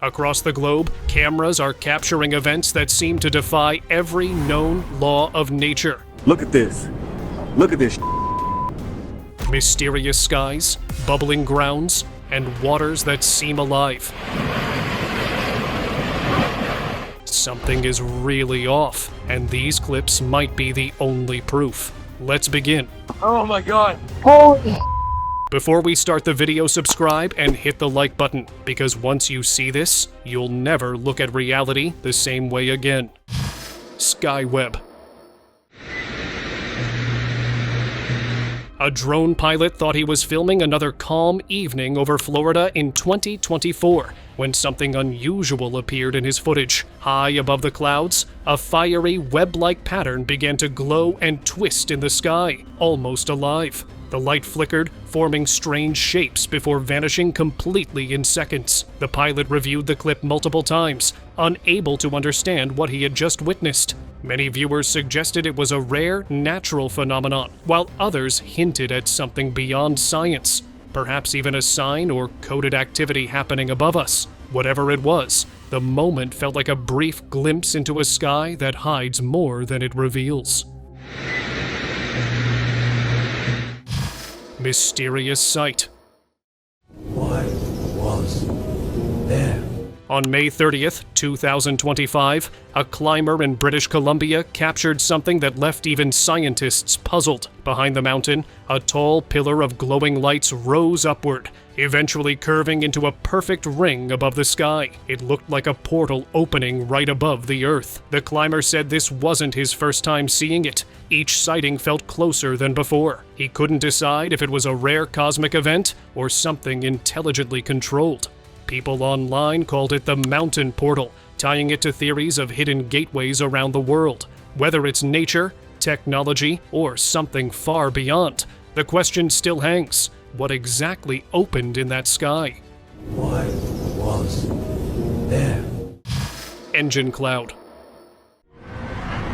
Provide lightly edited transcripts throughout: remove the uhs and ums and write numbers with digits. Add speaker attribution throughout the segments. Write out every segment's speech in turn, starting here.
Speaker 1: Across the globe, cameras are capturing events that seem to defy every known law of nature.
Speaker 2: Look at this. Look at this.
Speaker 1: Mysterious skies, bubbling grounds, and waters that seem alive. Something is really off, and these clips might be the only proof. Let's begin.
Speaker 3: Oh my god.
Speaker 4: Holy.
Speaker 1: Before we start the video, subscribe and hit the like button, because once you see this, you'll never look at reality the same way again. Skyweb. A drone pilot thought he was filming another calm evening over Florida in 2024 when something unusual appeared in his footage. High above the clouds, a fiery web-like pattern began to glow and twist in the sky, almost alive. The light flickered, forming strange shapes before vanishing completely in seconds. The pilot reviewed the clip multiple times, unable to understand what he had just witnessed. Many viewers suggested it was a rare, natural phenomenon, while others hinted at something beyond science, perhaps even a sign or coded activity happening above us. Whatever it was, the moment felt like a brief glimpse into a sky that hides more than it reveals. Mysterious sight.
Speaker 2: What was there?
Speaker 1: On May 30th, 2025, a climber in British Columbia captured something that left even scientists puzzled. Behind the mountain, a tall pillar of glowing lights rose upward, eventually curving into a perfect ring above the sky. It looked like a portal opening right above the Earth. The climber said this wasn't his first time seeing it. Each sighting felt closer than before. He couldn't decide if it was a rare cosmic event or something intelligently controlled. People online called it the mountain portal, tying it to theories of hidden gateways around the world. Whether it's nature, technology, or something far beyond, the question still hangs. What exactly opened in that sky?
Speaker 2: What was there?
Speaker 1: Engine cloud.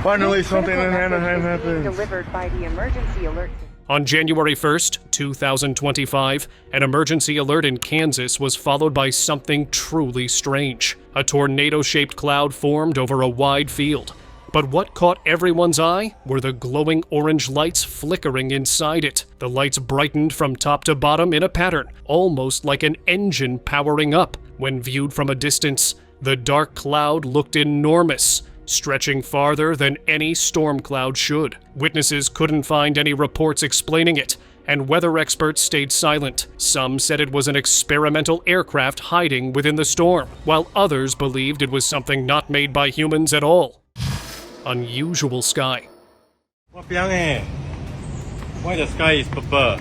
Speaker 3: Finally something in Anaheim happened.
Speaker 4: Delivered by the emergency alert.
Speaker 1: On January 1st, 2025, an emergency alert in Kansas was followed by something truly strange. A tornado-shaped cloud formed over a wide field. But what caught everyone's eye were the glowing orange lights flickering inside it. The lights brightened from top to bottom in a pattern, almost like an engine powering up. When viewed from a distance, the dark cloud looked enormous, stretching farther than any storm cloud should. Witnesses couldn't find any reports explaining it, and weather experts stayed silent. Some said it was an experimental aircraft hiding within the storm, while others believed it was something not made by humans at all. Unusual sky.
Speaker 3: Why the sky is purple?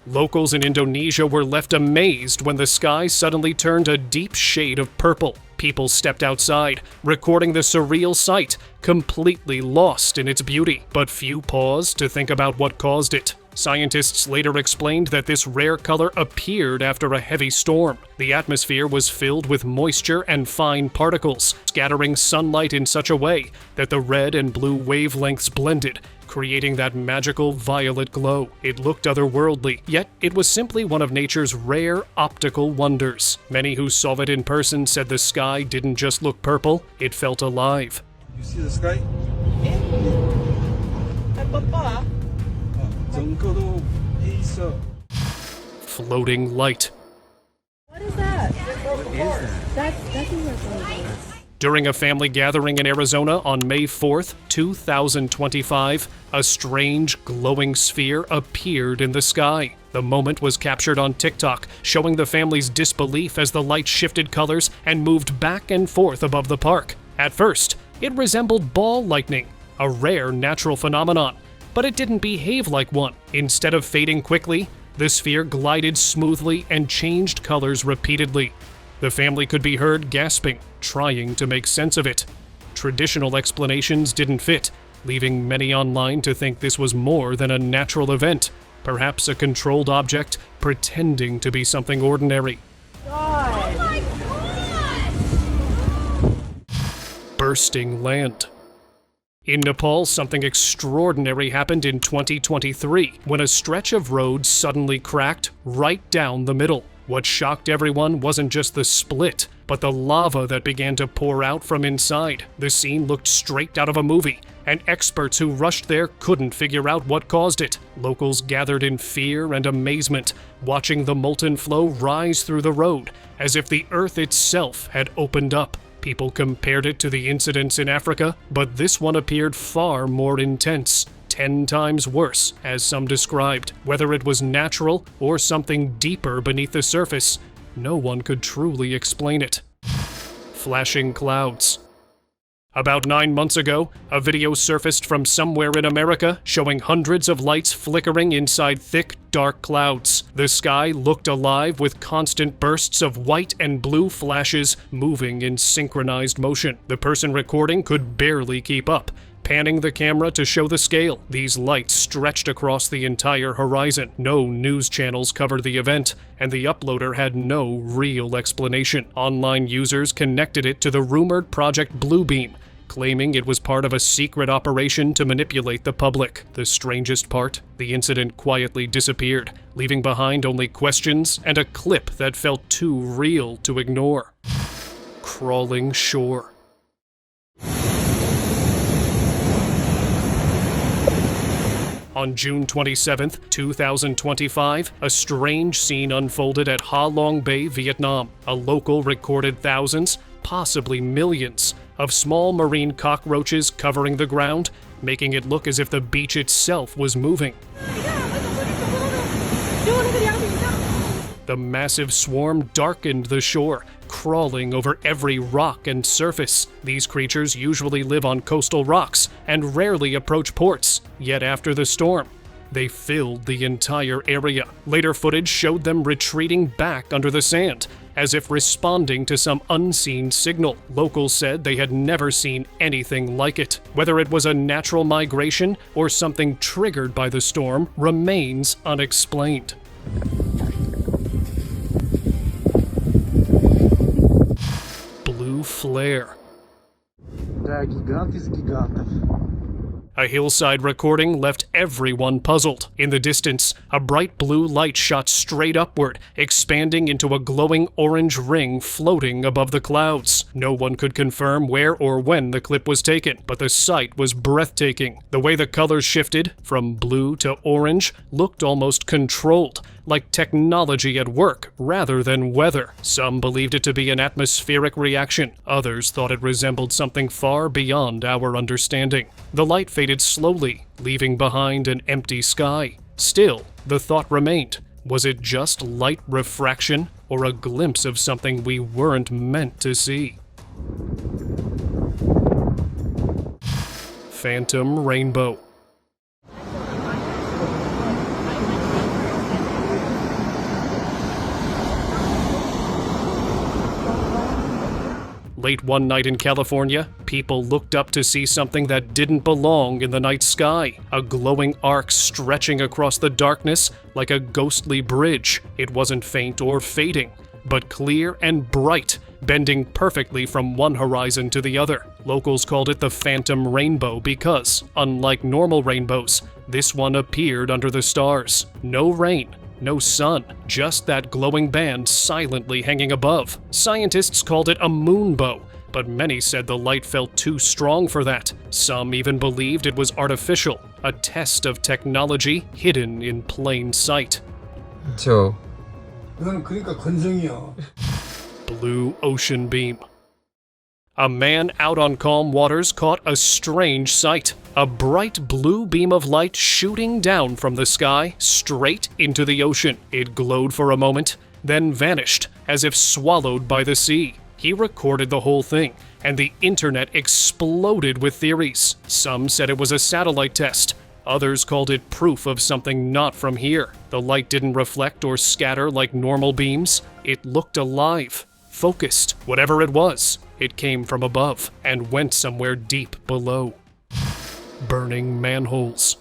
Speaker 1: Locals in Indonesia were left amazed when the sky suddenly turned a deep shade of purple. People stepped outside, recording the surreal sight, completely lost in its beauty. But few paused to think about what caused it. Scientists later explained that this rare color appeared after a heavy storm. The atmosphere was filled with moisture and fine particles, scattering sunlight in such a way that the red and blue wavelengths blended, creating that magical violet glow. It looked otherworldly, yet it was simply one of nature's rare optical wonders. Many who saw it in person said the sky didn't just look purple, it felt alive.
Speaker 2: You see the sky?
Speaker 1: Floating light.
Speaker 4: What is that? That's in your.
Speaker 1: During a family gathering in Arizona on May 4th, 2025, a strange glowing sphere appeared in the sky. The moment was captured on TikTok, showing the family's disbelief as the light shifted colors and moved back and forth above the park. At first, it resembled ball lightning, a rare natural phenomenon, but it didn't behave like one. Instead of fading quickly, the sphere glided smoothly and changed colors repeatedly. The family could be heard gasping, trying to make sense of it. Traditional explanations didn't fit, leaving many online to think this was more than a natural event, perhaps a controlled object pretending to be something ordinary.
Speaker 4: God. Oh my God.
Speaker 1: Bursting land. In Nepal, something extraordinary happened in 2023 when a stretch of road suddenly cracked right down the middle. What shocked everyone wasn't just the split, but the lava that began to pour out from inside. The scene looked straight out of a movie, and experts who rushed there couldn't figure out what caused it. Locals gathered in fear and amazement, watching the molten flow rise through the road, as if the earth itself had opened up. People compared it to the incidents in Africa, but this one appeared far more intense. 10 times worse, as some described. Whether it was natural or something deeper beneath the surface, no one could truly explain it. Flashing clouds. About 9 months ago, a video surfaced from somewhere in America showing hundreds of lights flickering inside thick, dark clouds. The sky looked alive with constant bursts of white and blue flashes moving in synchronized motion. The person recording could barely keep up, panning the camera to show the scale. These lights stretched across the entire horizon. No news channels covered the event, and the uploader had no real explanation. Online users connected it to the rumored Project Bluebeam, claiming it was part of a secret operation to manipulate the public. The strangest part, the incident quietly disappeared, leaving behind only questions and a clip that felt too real to ignore. Crawling shore. On June 27, 2025, a strange scene unfolded at Ha Long Bay, Vietnam. A local recorded thousands, possibly millions, of small marine cockroaches covering the ground, making it look as if the beach itself was moving. The massive swarm darkened the shore, crawling over every rock and surface. These creatures usually live on coastal rocks and rarely approach ports, yet after the storm, they filled the entire area. Later footage showed them retreating back under the sand, as if responding to some unseen signal. Locals said they had never seen anything like it. Whether it was a natural migration or something triggered by the storm remains unexplained. Blue flare. A hillside recording left everyone puzzled. In the distance, a bright blue light shot straight upward, expanding into a glowing orange ring floating above the clouds. No one could confirm where or when the clip was taken, but the sight was breathtaking. The way the colors shifted, from blue to orange, looked almost controlled, like technology at work rather than weather. Some believed it to be an atmospheric reaction. Others thought it resembled something far beyond our understanding. The light faded slowly, leaving behind an empty sky. Still, the thought remained. Was it just light refraction or a glimpse of something we weren't meant to see? Phantom rainbow. Late one night in California, people looked up to see something that didn't belong in the night sky. A glowing arc stretching across the darkness like a ghostly bridge. It wasn't faint or fading, but clear and bright, bending perfectly from one horizon to the other. Locals called it the Phantom Rainbow because, unlike normal rainbows, this one appeared under the stars. No rain, no sun, just that glowing band silently hanging above. Scientists called it a moonbow, but many said the light felt too strong for that. Some even believed it was artificial, a test of technology hidden in plain sight.
Speaker 5: 그렇죠.
Speaker 6: 이건 그러니까 건성이요.
Speaker 1: Blue ocean beam. A man out on calm waters caught a strange sight. A bright blue beam of light shooting down from the sky straight into the ocean. It glowed for a moment, then vanished, as if swallowed by the sea. He recorded the whole thing, and the internet exploded with theories. Some said it was a satellite test. Others called it proof of something not from here. The light didn't reflect or scatter like normal beams. It looked alive, focused. Whatever it was, it came from above and went somewhere deep below. Burning manholes.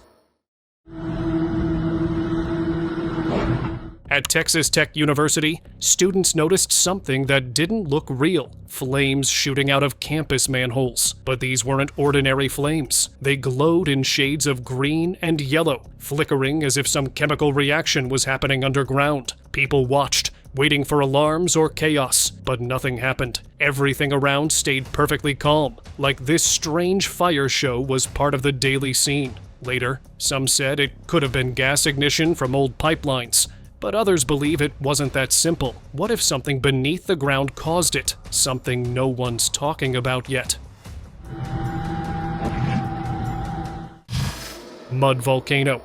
Speaker 1: At Texas Tech University, students noticed something that didn't look real. Flames shooting out of campus manholes. But these weren't ordinary flames. They glowed in shades of green and yellow, flickering as if some chemical reaction was happening underground. People watched, waiting for alarms or chaos, but nothing happened. Everything around stayed perfectly calm, like this strange fire show was part of the daily scene. Later, some said it could have been gas ignition from old pipelines, but others believe it wasn't that simple. What if something beneath the ground caused it? Something no one's talking about yet. Mud volcano.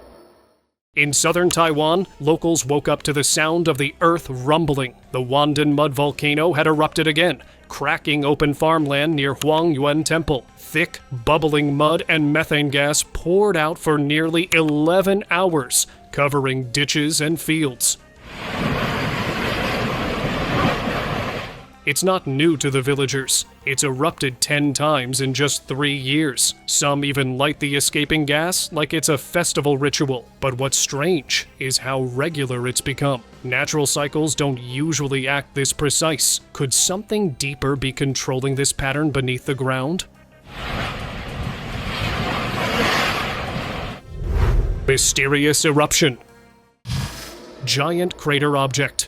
Speaker 1: In southern Taiwan, locals woke up to the sound of the earth rumbling. The Wandan mud volcano had erupted again, cracking open farmland near Huangyuan Temple. Thick, bubbling mud and methane gas poured out for nearly 11 hours, covering ditches and fields. It's not new to the villagers. It's erupted 10 times in just 3 years. Some even light the escaping gas like it's a festival ritual. But what's strange is how regular it's become. Natural cycles don't usually act this precise. Could something deeper be controlling this pattern beneath the ground? Mysterious eruption. Giant crater object.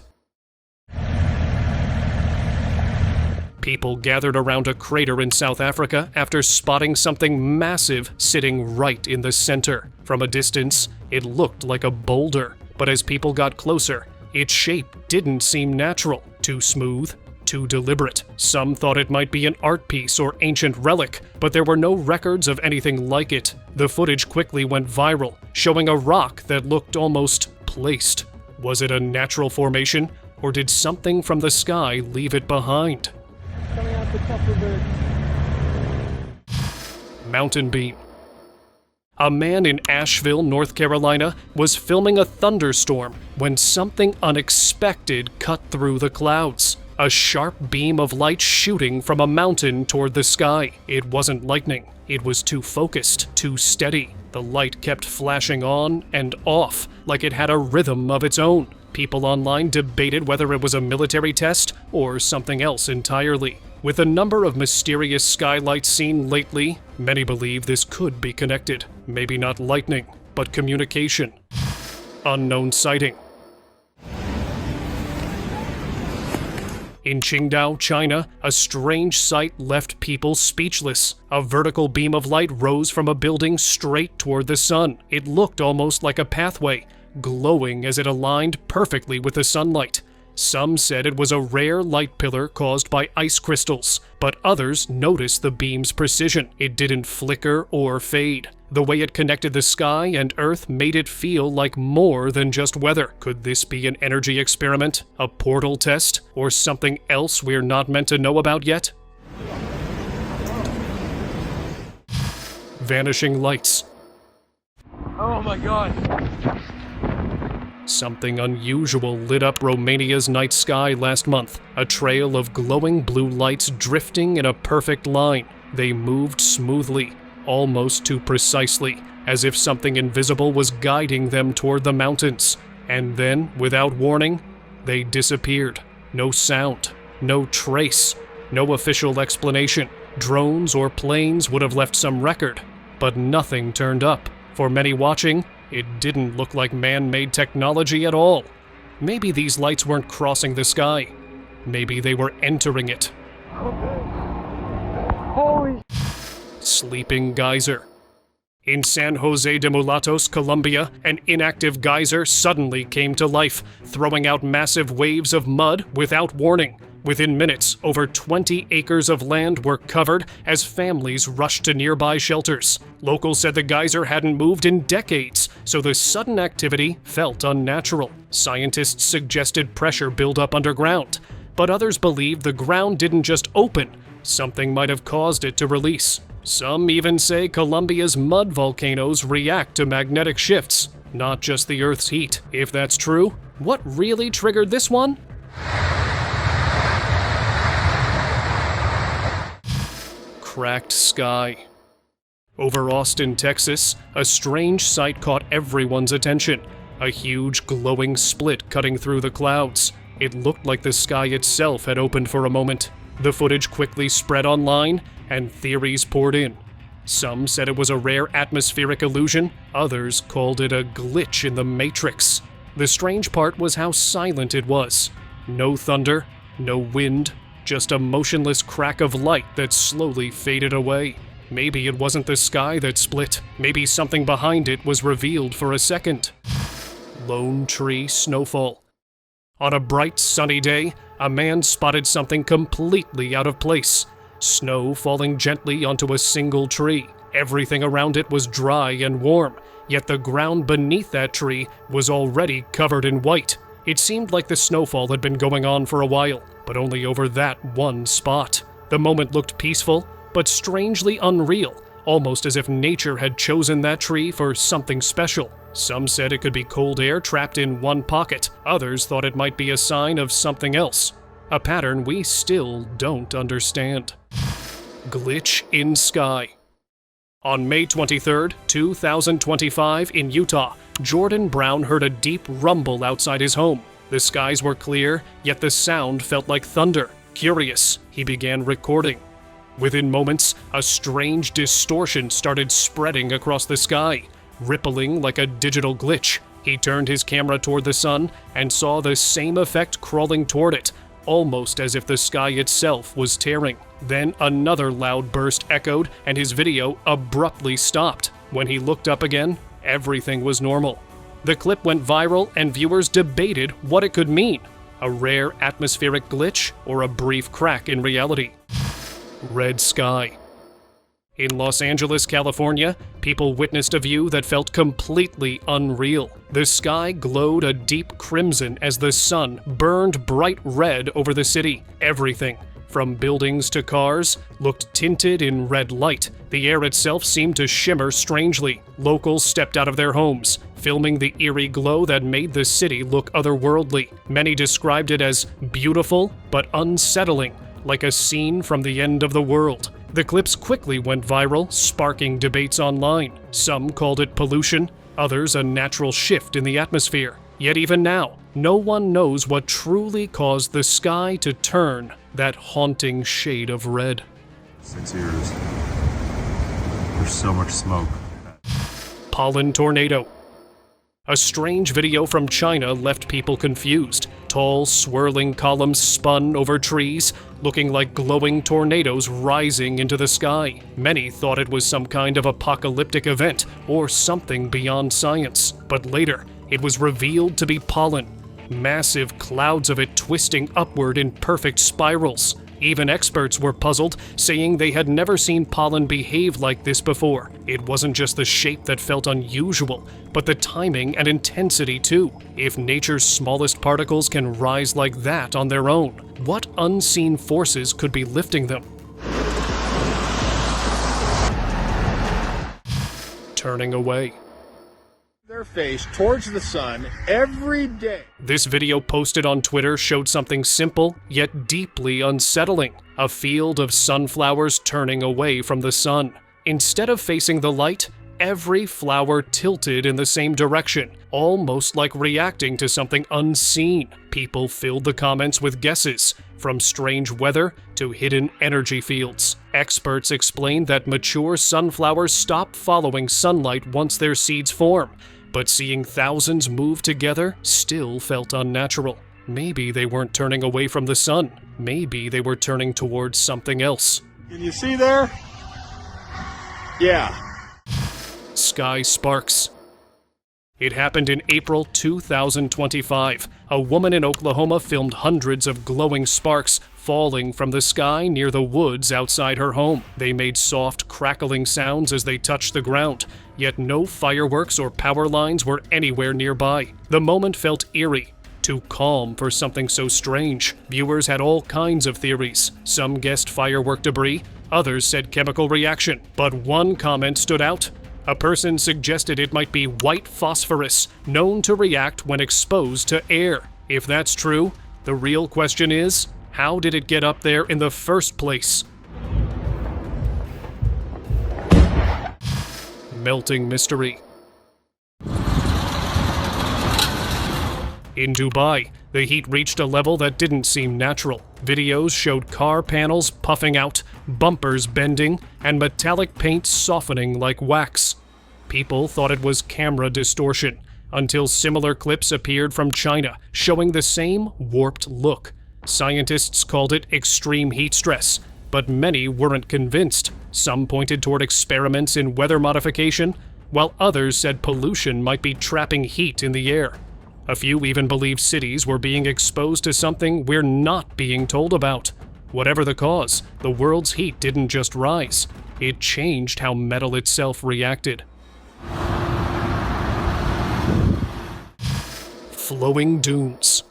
Speaker 1: People gathered around a crater in South Africa after spotting something massive sitting right in the center. From a distance, it looked like a boulder, but as people got closer, its shape didn't seem natural, too smooth, too deliberate. Some thought it might be an art piece or ancient relic, but there were no records of anything like it. The footage quickly went viral, showing a rock that looked almost placed. Was it a natural formation, or did something from the sky leave it behind? Mountain beam. A man in Asheville, North Carolina, was filming a thunderstorm when something unexpected cut through the clouds. A sharp beam of light shooting from a mountain toward the sky. It wasn't lightning. It was too focused, too steady. The light kept flashing on and off, like it had a rhythm of its own. People online debated whether it was a military test or something else entirely. With a number of mysterious skylights seen lately, many believe this could be connected. Maybe not lightning, but communication. Unknown sighting. In Qingdao, China, a strange sight left people speechless. A vertical beam of light rose from a building straight toward the sun. It looked almost like a pathway, glowing as it aligned perfectly with the sunlight. Some said it was a rare light pillar caused by ice crystals, but others noticed the beam's precision. It didn't flicker or fade. The way it connected the sky and earth made it feel like more than just weather. Could this be an energy experiment, a portal test, or something else we're not meant to know about yet? Vanishing lights.
Speaker 3: Oh my god.
Speaker 1: Something unusual lit up Romania's night sky last month. A trail of glowing blue lights drifting in a perfect line. They moved smoothly, almost too precisely, as if something invisible was guiding them toward the mountains. And then, without warning, they disappeared. No sound, no trace, no official explanation. Drones or planes would have left some record, but nothing turned up. For many watching, it didn't look like man-made technology at all. Maybe these lights weren't crossing the sky. Maybe they were entering it.
Speaker 3: Holy.
Speaker 1: Sleeping geyser. In San Jose de Mulatos, Colombia, an inactive geyser suddenly came to life, throwing out massive waves of mud without warning. Within minutes, over 20 acres of land were covered as families rushed to nearby shelters. Locals said the geyser hadn't moved in decades, so the sudden activity felt unnatural. Scientists suggested pressure buildup underground, but others believed the ground didn't just open. Something might have caused it to release. Some even say Colombia's mud volcanoes react to magnetic shifts, not just the Earth's heat. If that's true, what really triggered this one? Cracked sky. Over Austin, Texas, a strange sight caught everyone's attention. A huge glowing split cutting through the clouds. It looked like the sky itself had opened for a moment. The footage quickly spread online, and theories poured in. Some said it was a rare atmospheric illusion, others called it a glitch in the Matrix. The strange part was how silent it was. No thunder, no wind, just a motionless crack of light that slowly faded away. Maybe it wasn't the sky that split. Maybe something behind it was revealed for a second. Lone tree snowfall. On a bright, sunny day, a man spotted something completely out of place. Snow falling gently onto a single tree. Everything around it was dry and warm, yet the ground beneath that tree was already covered in white. It seemed like the snowfall had been going on for a while, but only over that one spot. The moment looked peaceful, but strangely unreal, almost as if nature had chosen that tree for something special. Some said it could be cold air trapped in one pocket. Others thought it might be a sign of something else. A pattern we still don't understand. Glitch in sky. On May 23, 2025, in Utah, Jordan Brown heard a deep rumble outside his home. The skies were clear, yet the sound felt like thunder. Curious, he began recording. Within moments, a strange distortion started spreading across the sky, rippling like a digital glitch. He turned his camera toward the sun and saw the same effect crawling toward it, almost as if the sky itself was tearing. Then another loud burst echoed, and his video abruptly stopped. When he looked up again, everything was normal. The clip went viral, and viewers debated what it could mean: a rare atmospheric glitch or a brief crack in reality. Red sky. In Los Angeles, California, people witnessed a view that felt completely unreal. The sky glowed a deep crimson as the sun burned bright red over the city. Everything, from buildings to cars, looked tinted in red light. The air itself seemed to shimmer strangely. Locals stepped out of their homes, filming the eerie glow that made the city look otherworldly. Many described it as beautiful but unsettling, like a scene from the end of the world. The clips quickly went viral, sparking debates online. Some called it pollution, others a natural shift in the atmosphere. Yet even now, no one knows what truly caused the sky to turn that haunting shade of red.
Speaker 5: 6 years. There's so much smoke.
Speaker 1: Pollen tornado. A strange video from China left people confused. Tall, swirling columns spun over trees, looking like glowing tornadoes rising into the sky. Many thought it was some kind of apocalyptic event or something beyond science. But later, it was revealed to be pollen. Massive clouds of it twisting upward in perfect spirals. Even experts were puzzled, saying they had never seen pollen behave like this before. It wasn't just the shape that felt unusual, but the timing and intensity too. If nature's smallest particles can rise like that on their own, what unseen forces could be lifting them? Turning away.
Speaker 7: Their face towards the sun every day.
Speaker 1: This video posted on Twitter showed something simple yet deeply unsettling: a field of sunflowers turning away from the sun. Instead of facing the light, every flower tilted in the same direction, almost like reacting to something unseen. People filled the comments with guesses, from strange weather to hidden energy fields. Experts explained that mature sunflowers stop following sunlight once their seeds form, but seeing thousands move together still felt unnatural. Maybe they weren't turning away from the sun. Maybe they were turning towards something else.
Speaker 7: Can you see there? Yeah.
Speaker 1: Sky sparks. It happened in April 2025. A woman in Oklahoma filmed hundreds of glowing sparks falling from the sky near the woods outside her home. They made soft, crackling sounds as they touched the ground, yet no fireworks or power lines were anywhere nearby. The moment felt eerie, too calm for something so strange. Viewers had all kinds of theories. Some guessed firework debris, others said chemical reaction. But one comment stood out. A person suggested it might be white phosphorus, known to react when exposed to air. If that's true, the real question is, how did it get up there in the first place? Melting mystery. In Dubai, the heat reached a level that didn't seem natural. Videos showed car panels puffing out, bumpers bending, and metallic paint softening like wax. People thought it was camera distortion, until similar clips appeared from China, showing the same warped look. Scientists called it extreme heat stress, but many weren't convinced. Some pointed toward experiments in weather modification, while others said pollution might be trapping heat in the air. A few even believed cities were being exposed to something we're not being told about. Whatever the cause, the world's heat didn't just rise, it changed how metal itself reacted. Flowing dunes.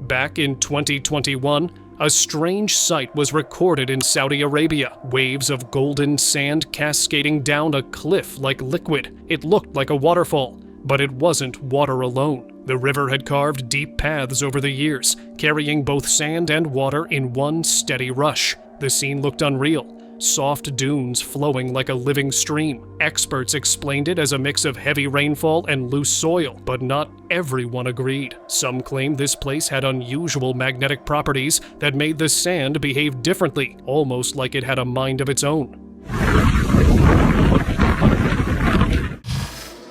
Speaker 1: Back in 2021, a strange sight was recorded in Saudi Arabia. Waves of golden sand cascading down a cliff like liquid. It looked like a waterfall, but it wasn't water alone. The river had carved deep paths over the years, carrying both sand and water in one steady rush. The scene looked unreal. Soft dunes flowing like a living stream. Experts explained it as a mix of heavy rainfall and loose soil, but not everyone agreed. Some claimed this place had unusual magnetic properties that made the sand behave differently, almost like it had a mind of its own.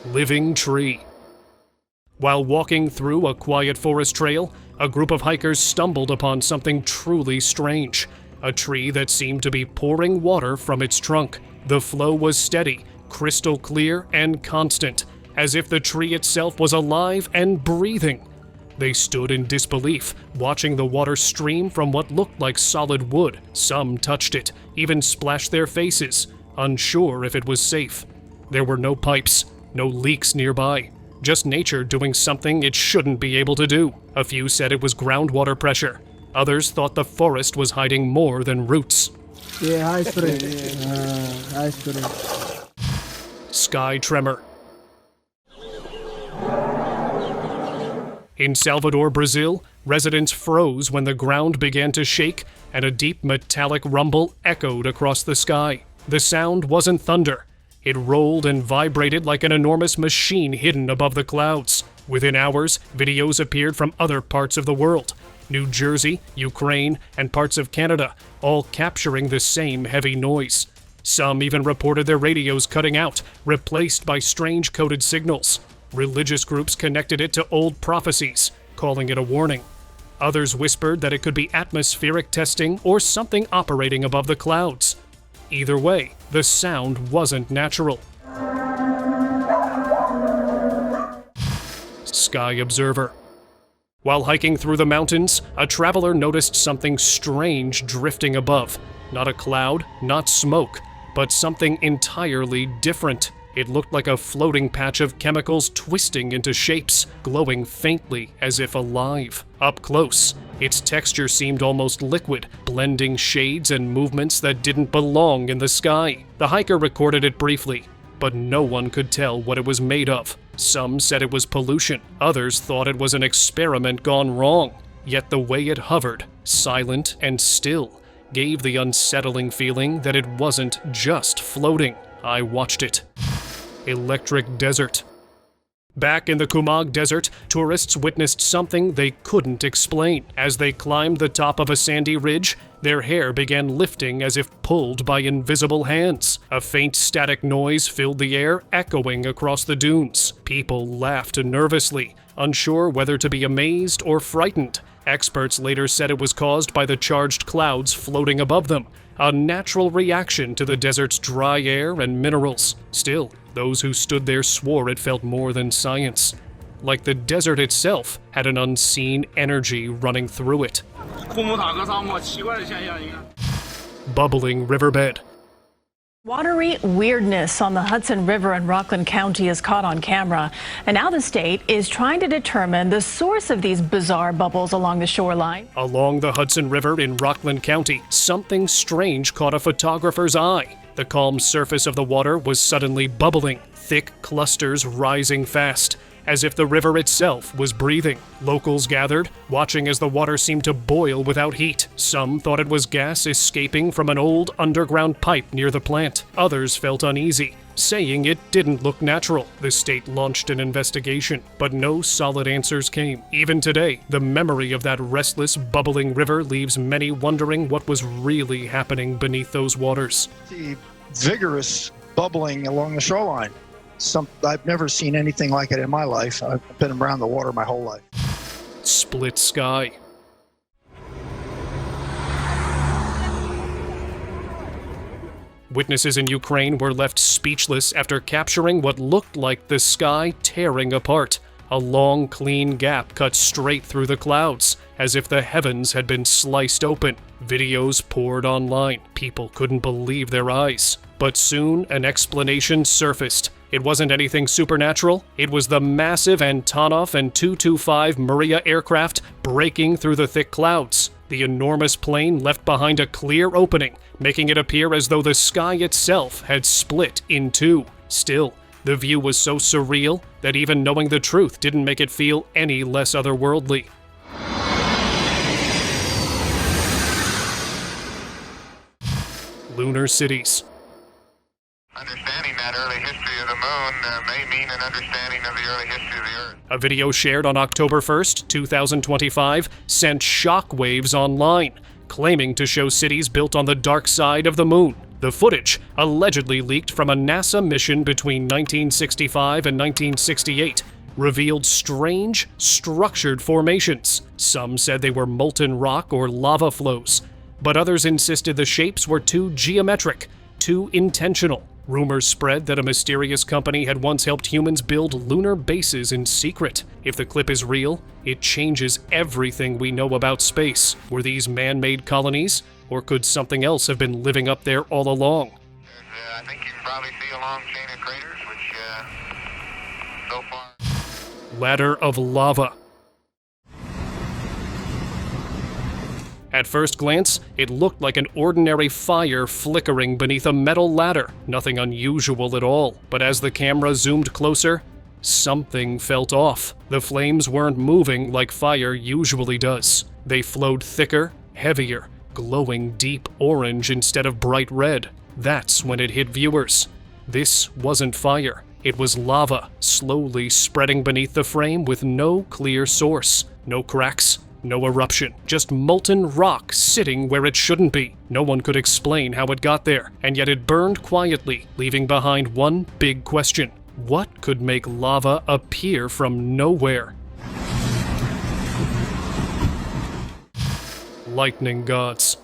Speaker 1: Living tree. While walking through a quiet forest trail, a group of hikers stumbled upon something truly strange. A tree that seemed to be pouring water from its trunk. The flow was steady, crystal clear, and constant, as if the tree itself was alive and breathing. They stood in disbelief, watching the water stream from what looked like solid wood. Some touched it, even splashed their faces, unsure if it was safe. There were no pipes, no leaks nearby. Just nature doing something it shouldn't be able to do. A few said it was groundwater pressure. Others thought the forest was hiding more than roots.
Speaker 8: Yeah, high spring. High spring.
Speaker 1: Sky tremor. In Salvador, Brazil, residents froze when the ground began to shake and a deep metallic rumble echoed across the sky. The sound wasn't thunder. It rolled and vibrated like an enormous machine hidden above the clouds. Within hours, videos appeared from other parts of the world. New Jersey, Ukraine, and parts of Canada, all capturing the same heavy noise. Some even reported their radios cutting out, replaced by strange coded signals. Religious groups connected it to old prophecies, calling it a warning. Others whispered that it could be atmospheric testing or something operating above the clouds. Either way, the sound wasn't natural. Sky observer. While hiking through the mountains, a traveler noticed something strange drifting above. Not a cloud, not smoke, but something entirely different. It looked like a floating patch of chemicals twisting into shapes, glowing faintly as if alive. Up close, its texture seemed almost liquid, blending shades and movements that didn't belong in the sky. The hiker recorded it briefly, but no one could tell what it was made of. Some said it was pollution, others thought it was an experiment gone wrong. Yet the way it hovered, silent and still, gave the unsettling feeling that it wasn't just floating. I watched it. Electric desert. Back in the Kumag Desert, tourists witnessed something they couldn't explain. As they climbed the top of a sandy ridge, their hair began lifting as if pulled by invisible hands. A faint static noise filled the air, echoing across the dunes. People laughed nervously, unsure whether to be amazed or frightened. Experts later said it was caused by the charged clouds floating above them, a natural reaction to the desert's dry air and minerals. Still, those who stood there swore it felt more than science. Like the desert itself had an unseen energy running through it. Bubbling riverbed.
Speaker 9: Watery weirdness on the Hudson River in Rockland County is caught on camera, and now the state is trying to determine the source of these bizarre bubbles along the shoreline.
Speaker 1: Along the Hudson River in Rockland County, something strange caught a photographer's eye. The calm surface of the water was suddenly bubbling, thick clusters rising fast, as if the river itself was breathing. Locals gathered, watching as the water seemed to boil without heat. Some thought it was gas escaping from an old underground pipe near the plant. Others felt uneasy, saying it didn't look natural. The state launched an investigation, but no solid answers came. Even today, the memory of that restless, bubbling river leaves many wondering what was really happening beneath those waters.
Speaker 10: The vigorous bubbling along the shoreline. I've never seen anything like it in my life. I've been around the water my whole life.
Speaker 1: Split sky. Witnesses in Ukraine were left speechless after capturing what looked like the sky tearing apart. A long, clean gap cut straight through the clouds, as if the heavens had been sliced open. Videos poured online. People couldn't believe their eyes. But soon, an explanation surfaced. It wasn't anything supernatural. It was the massive Antonov and Tu-25 Mriya aircraft breaking through the thick clouds. The enormous plane left behind a clear opening, making it appear as though the sky itself had split in two. Still, the view was so surreal that even knowing the truth didn't make it feel any less otherworldly. Lunar cities.
Speaker 11: Understanding that early history of the moon may mean an understanding of the early history of the Earth.
Speaker 1: A video shared on October 1st, 2025, sent shockwaves online, claiming to show cities built on the dark side of the moon. The footage, allegedly leaked from a NASA mission between 1965 and 1968, revealed strange, structured formations. Some said they were molten rock or lava flows, but others insisted the shapes were too geometric, too intentional. Rumors spread that a mysterious company had once helped humans build lunar bases in secret. If the clip is real, it changes everything we know about space. Were these man-made colonies, or could something else have been living up there all along?
Speaker 11: I think you can probably see a long chain of craters, which, so far...
Speaker 1: Ladder of lava. At first glance, it looked like an ordinary fire flickering beneath a metal ladder. Nothing unusual at all. But as the camera zoomed closer, something felt off. The flames weren't moving like fire usually does. They flowed thicker, heavier, glowing deep orange instead of bright red. That's when it hit viewers. This wasn't fire. It was lava, slowly spreading beneath the frame with no clear source. No cracks. No eruption, just molten rock sitting where it shouldn't be. No one could explain how it got there, and yet it burned quietly, leaving behind one big question. What could make lava appear from nowhere? Lightning gods.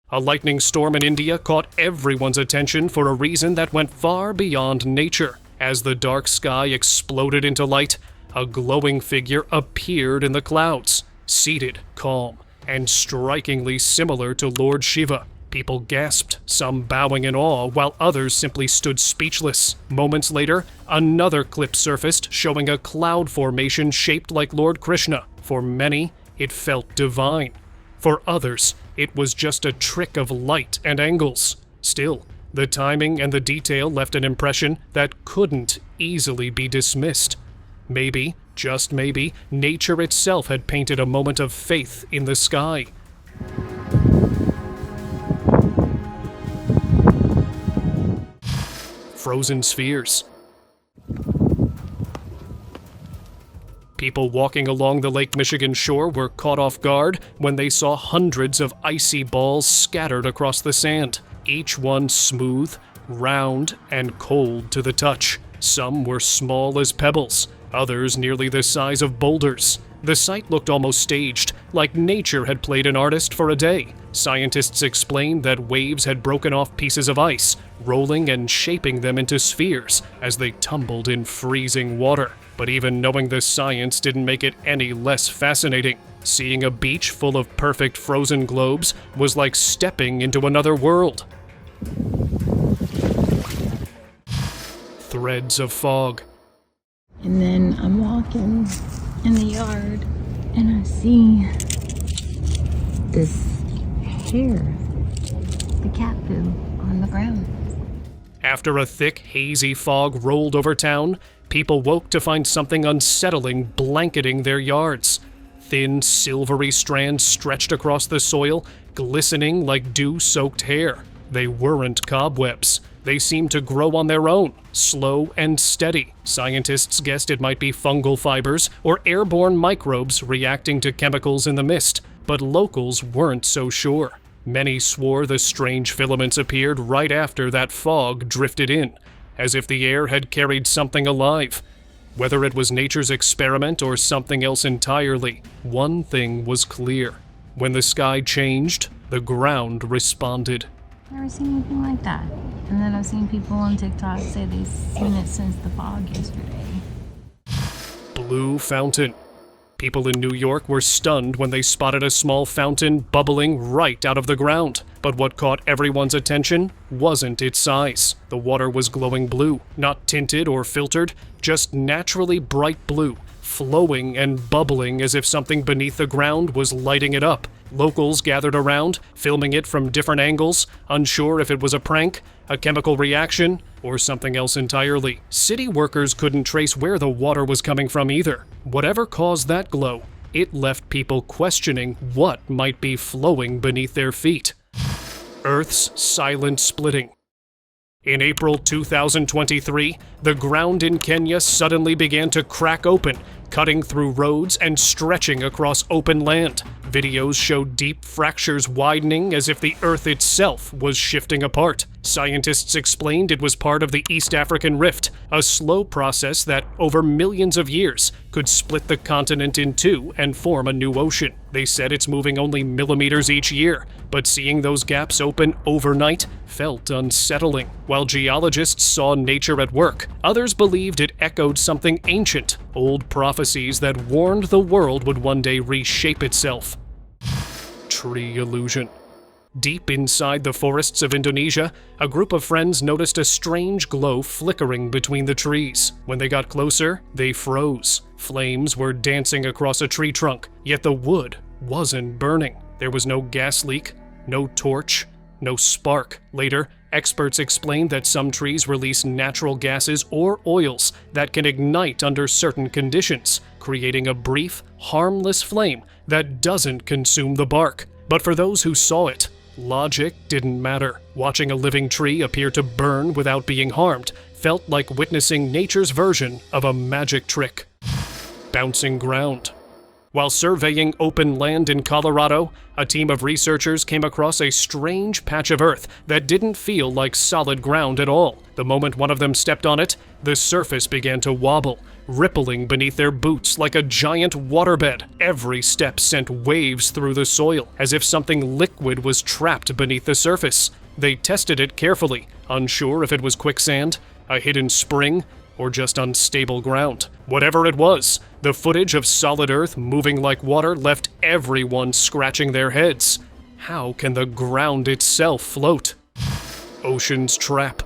Speaker 1: A lightning storm in India caught everyone's attention for a reason that went far beyond nature. As the dark sky exploded into light, a glowing figure appeared in the clouds. Seated, calm, and strikingly similar to Lord Shiva. People gasped, some bowing in awe, while others simply stood speechless. Moments later, another clip surfaced showing a cloud formation shaped like Lord Krishna. For many, it felt divine. For others, it was just a trick of light and angles. Still, the timing and the detail left an impression that couldn't easily be dismissed. Maybe, just maybe, nature itself had painted a moment of faith in the sky. Frozen spheres. People walking along the Lake Michigan shore were caught off guard when they saw hundreds of icy balls scattered across the sand, each one smooth, round, and cold to the touch. Some were small as pebbles, others nearly the size of boulders. The sight looked almost staged, like nature had played an artist for a day. Scientists explained that waves had broken off pieces of ice, rolling and shaping them into spheres as they tumbled in freezing water. But even knowing the science didn't make it any less fascinating. Seeing a beach full of perfect frozen globes was like stepping into another world. Threads of fog.
Speaker 12: And then I'm walking in the yard and I see this hair, the cat poo on the ground.
Speaker 1: After a thick, hazy fog rolled over town, people woke to find something unsettling blanketing their yards. Thin, silvery strands stretched across the soil, glistening like dew-soaked hair. They weren't cobwebs. They seemed to grow on their own, slow and steady. Scientists guessed it might be fungal fibers or airborne microbes reacting to chemicals in the mist, but locals weren't so sure. Many swore the strange filaments appeared right after that fog drifted in, as if the air had carried something alive. Whether it was nature's experiment or something else entirely, one thing was clear. When the sky changed, the ground responded.
Speaker 12: Never seen anything like that. And then I've seen people on TikTok say they've seen it since the fog yesterday.
Speaker 1: Blue fountain. People in New York were stunned when they spotted a small fountain bubbling right out of the ground. But what caught everyone's attention wasn't its size. The water was glowing blue, not tinted or filtered, just naturally bright blue, flowing and bubbling as if something beneath the ground was lighting it up. Locals gathered around, filming it from different angles, unsure if it was a prank, a chemical reaction, or something else entirely. City workers couldn't trace where the water was coming from either. Whatever caused that glow, it left people questioning what might be flowing beneath their feet. Earth's silent splitting. In April 2023, the ground in Kenya suddenly began to crack open, cutting through roads and stretching across open land. Videos showed deep fractures widening as if the Earth itself was shifting apart. Scientists explained it was part of the East African Rift, a slow process that, over millions of years, could split the continent in two and form a new ocean. They said it's moving only millimeters each year, but seeing those gaps open overnight felt unsettling. While geologists saw nature at work, others believed it echoed something ancient, old prophecies that warned the world would one day reshape itself. Tree illusion. Deep inside the forests of Indonesia, a group of friends noticed a strange glow flickering between the trees. When they got closer, they froze. Flames were dancing across a tree trunk, yet the wood wasn't burning. There was no gas leak, no torch, no spark. Later, experts explained that some trees release natural gases or oils that can ignite under certain conditions, creating a brief, harmless flame that doesn't consume the bark. But for those who saw it, logic didn't matter. Watching a living tree appear to burn without being harmed felt like witnessing nature's version of a magic trick. Bouncing ground. While surveying open land in Colorado, a team of researchers came across a strange patch of earth that didn't feel like solid ground at all. The moment one of them stepped on it, the surface began to wobble, rippling beneath their boots like a giant waterbed. Every step sent waves through the soil, as if something liquid was trapped beneath the surface. They tested it carefully, unsure if it was quicksand, a hidden spring, or just unstable ground. Whatever it was, the footage of solid earth moving like water left everyone scratching their heads. How can the ground itself float? Ocean's trap.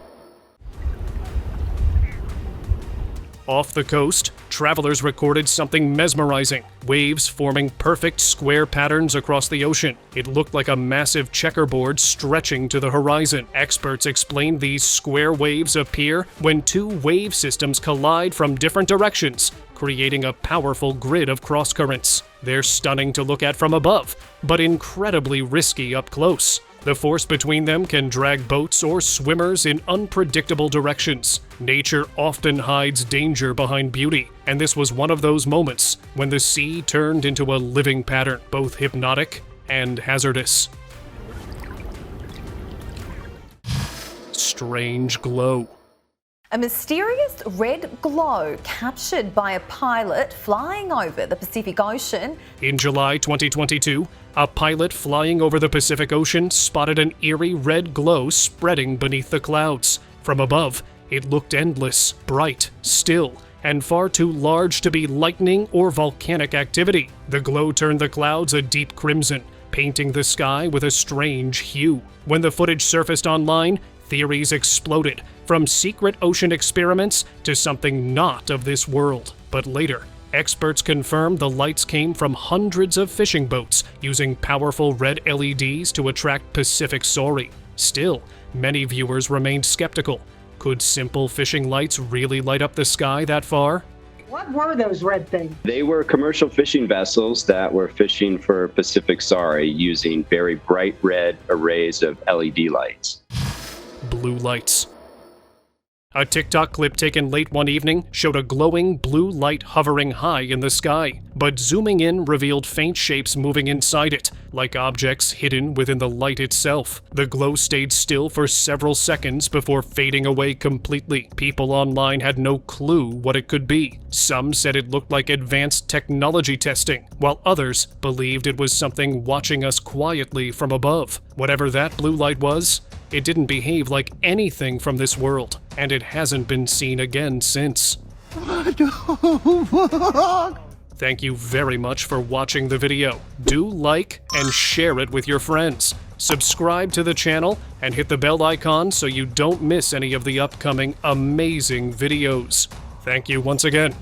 Speaker 1: Off the coast, travelers recorded something mesmerizing. Waves forming perfect square patterns across the ocean. It looked like a massive checkerboard stretching to the horizon. Experts explained these square waves appear when two wave systems collide from different directions, creating a powerful grid of cross-currents. They're stunning to look at from above, but incredibly risky up close. The force between them can drag boats or swimmers in unpredictable directions. Nature often hides danger behind beauty, and this was one of those moments when the sea turned into a living pattern, both hypnotic and hazardous. Strange glow.
Speaker 13: A mysterious red glow captured by a pilot flying over the Pacific Ocean.
Speaker 1: In July 2022, a pilot flying over the Pacific Ocean spotted an eerie red glow spreading beneath the clouds. From above, it looked endless, bright, still, and far too large to be lightning or volcanic activity. The glow turned the clouds a deep crimson, painting the sky with a strange hue. When the footage surfaced online, theories exploded, from secret ocean experiments to something not of this world. But later, experts confirmed the lights came from hundreds of fishing boats using powerful red LEDs to attract Pacific sauri. Still, many viewers remained skeptical. Could simple fishing lights really light up the sky that far?
Speaker 14: What were those red things?
Speaker 15: They were commercial fishing vessels that were fishing for Pacific sauri using very bright red arrays of LED lights.
Speaker 1: Blue lights. A TikTok clip taken late one evening showed a glowing blue light hovering high in the sky, but zooming in revealed faint shapes moving inside it, like objects hidden within the light itself. The glow stayed still for several seconds before fading away completely. People online had no clue what it could be. Some said it looked like advanced technology testing, while others believed it was something watching us quietly from above. Whatever that blue light was, it didn't behave like anything from this world, and it hasn't been seen again since. Thank you very much for watching the video. Do like and share it with your friends. Subscribe to the channel and hit the bell icon so you don't miss any of the upcoming amazing videos. Thank you once again.